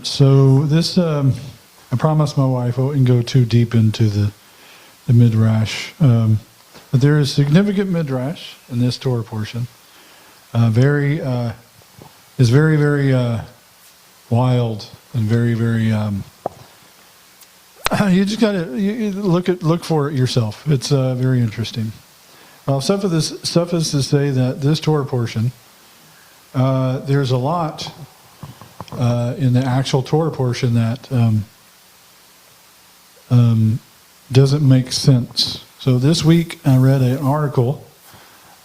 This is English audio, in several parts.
So this, I promised my wife I wouldn't go too deep into the midrash, but there is significant midrash in this Torah portion. Is very, very wild and very, very. You just got to look for it yourself. It's very interesting. Well, suffice to say that this Torah portion, there's a lot in the actual Torah portion that doesn't make sense. So this week I read an article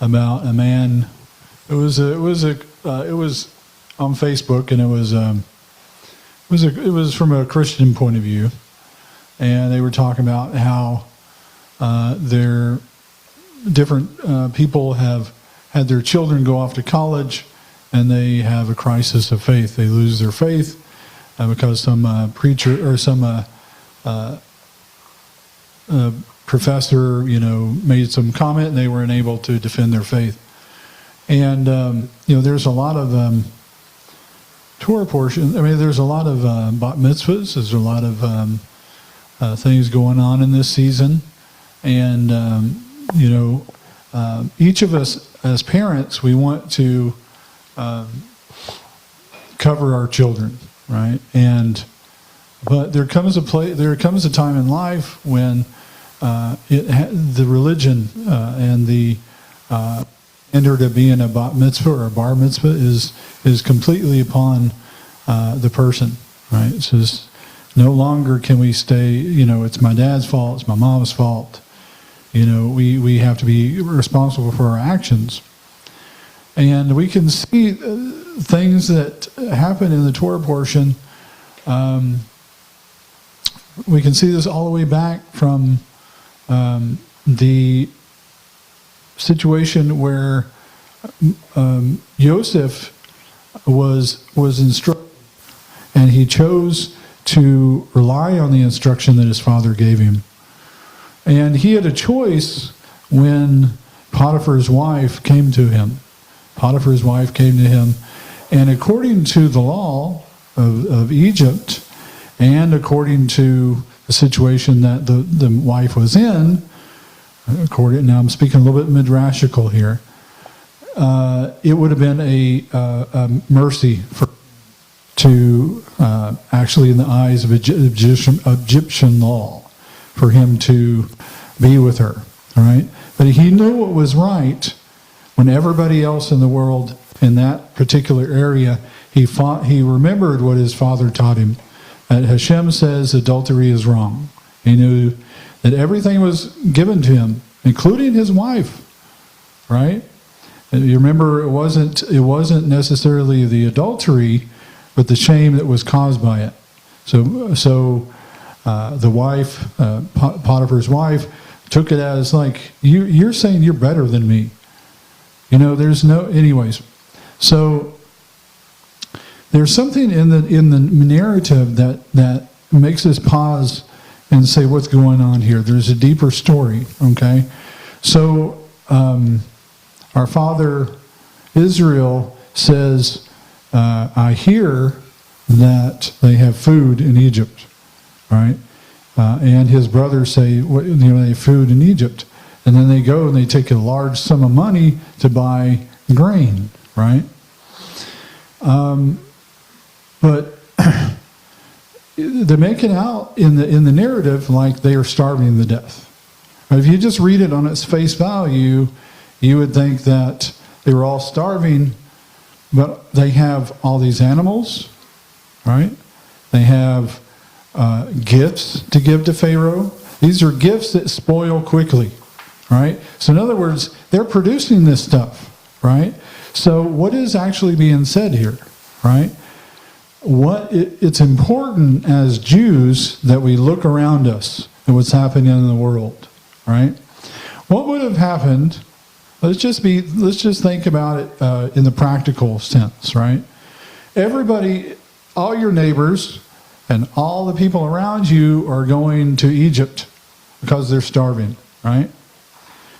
about a man. It was on Facebook, and it was from a Christian point of view, and they were talking about how their different people have had their children go off to college, and they have a crisis of faith. They lose their faith because some preacher or some professor, made some comment, and they were unable to defend their faith. And there's a lot of Torah portion. I mean, there's a lot of bat mitzvahs. There's a lot of things going on in this season, and each of us as parents, we want to cover our children, right? But there comes a time in life when the religion and the standard of being a bat mitzvah or a bar mitzvah is completely upon the person, right? It's just no longer can we stay. It's my dad's fault. It's my mom's fault. We have to be responsible for our actions. And we can see things that happen in the Torah portion. We can see this all the way back from the situation where Yosef was instructed, and he chose to rely on the instruction that his father gave him. And he had a choice when Potiphar's wife came to him. And according to the law of Egypt, and according to the situation that the wife was in, now I'm speaking a little bit midrashical here, it would have been a mercy to actually in the eyes of Egyptian law for him to be with her, all right? But he knew what was right when everybody else in the world in that particular area, he remembered what his father taught him. That Hashem says adultery is wrong. He knew that everything was given to him, including his wife, right? And you remember, it wasn't necessarily the adultery, but the shame that was caused by it. So the wife, Potiphar's wife, took it as like, you're saying you're better than me. Anyways. So there's something in the narrative that makes us pause and say, what's going on here? There's a deeper story, okay? So our father Israel says, I hear that they have food in Egypt, right? And his brothers say, they have food in Egypt. And then they go and they take a large sum of money to buy grain, right? But they make it out in the narrative like they are starving to death. If you just read it on its face value, you would think that they were all starving, but they have all these animals, right? They have gifts to give to Pharaoh. These are gifts that spoil quickly, right? So in other words, they're producing this stuff, right? So what is actually being said here, right? It's important as Jews that we look around us at what's happening in the world, right? What would have happened? Let's just think about it in the practical sense, right? Everybody, all your neighbors, and all the people around you are going to Egypt because they're starving, right?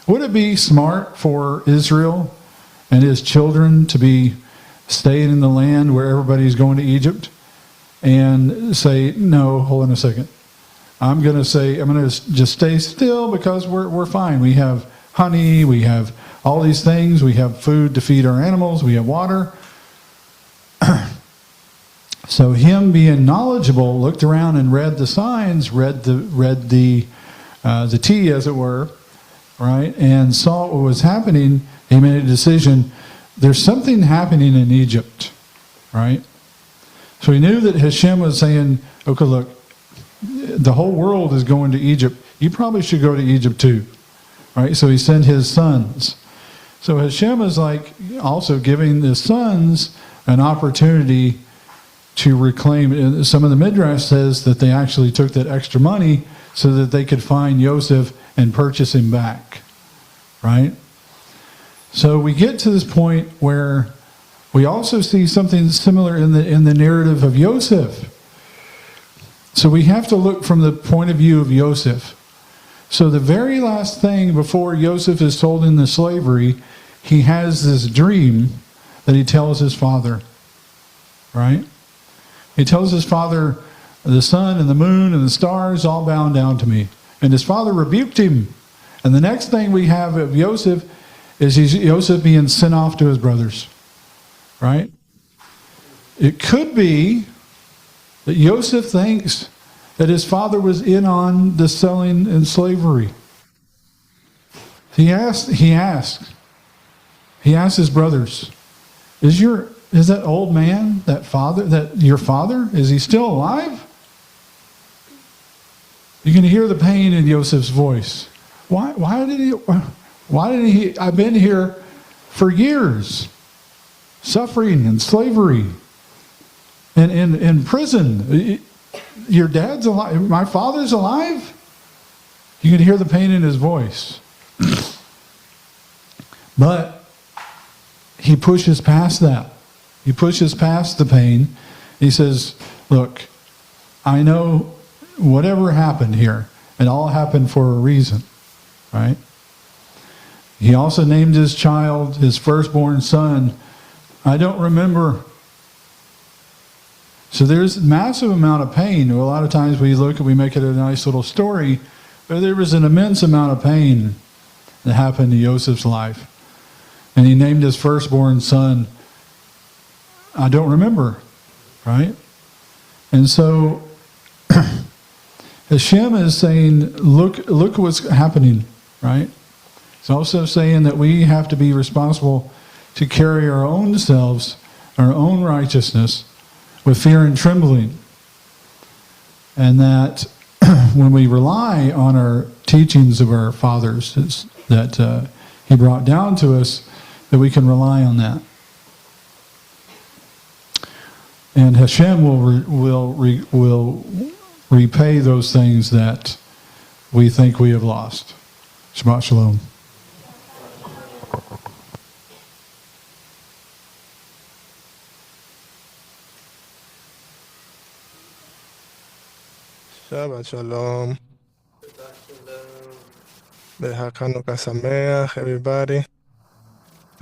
Would it be smart for Israel and his children to be staying in the land where everybody's going to Egypt? and say, no, hold on a second. I'm going to just stay still because we're fine. We have honey, we have all these things, we have food to feed our animals, we have water. So him being knowledgeable looked around and read the signs, read the tea, as it were, right, and saw what was happening. He made a decision. There's something happening in Egypt, right? So he knew that Hashem was saying, okay, look, the whole world is going to Egypt. You probably should go to Egypt too, right? So he sent his sons. So Hashem is like also giving the sons an opportunity to reclaim. Some of the Midrash says that they actually took that extra money so that they could find Yosef and purchase him back, right? So we get to this point where we also see something similar in the narrative of Yosef. So we have to look from the point of view of Yosef. So the very last thing before Yosef is sold into slavery, he has this dream that he tells his father, right? He tells his father, the sun and the moon and the stars all bow down to me. And his father rebuked him. And the next thing we have of Yosef is Yosef being sent off to his brothers, right? It could be that Yosef thinks that his father was in on the selling and slavery. He asked his brothers, is that old man, that your father, is he still alive? You can hear the pain in Yosef's voice. Why didn't he? I've been here for years, suffering and slavery, and in prison. Your dad's alive. My father's alive. You can hear the pain in his voice. But he pushes past that. He pushes past the pain. He says, look, I know whatever happened here, it all happened for a reason, right? He also named his child, his firstborn son, I don't remember. So there's a massive amount of pain. A lot of times we make it a nice little story, but there was an immense amount of pain that happened in Joseph's life. And he named his firstborn son, I don't remember, right? And so Hashem is saying, look what's happening, right? It's also saying that we have to be responsible to carry our own selves, our own righteousness, with fear and trembling. And that when we rely on our teachings of our fathers that he brought down to us, that we can rely on that. And Hashem will repay those things that we think we have lost. Shabbat Shalom. Shabbat Shalom. Hanukkah Sameach, everybody.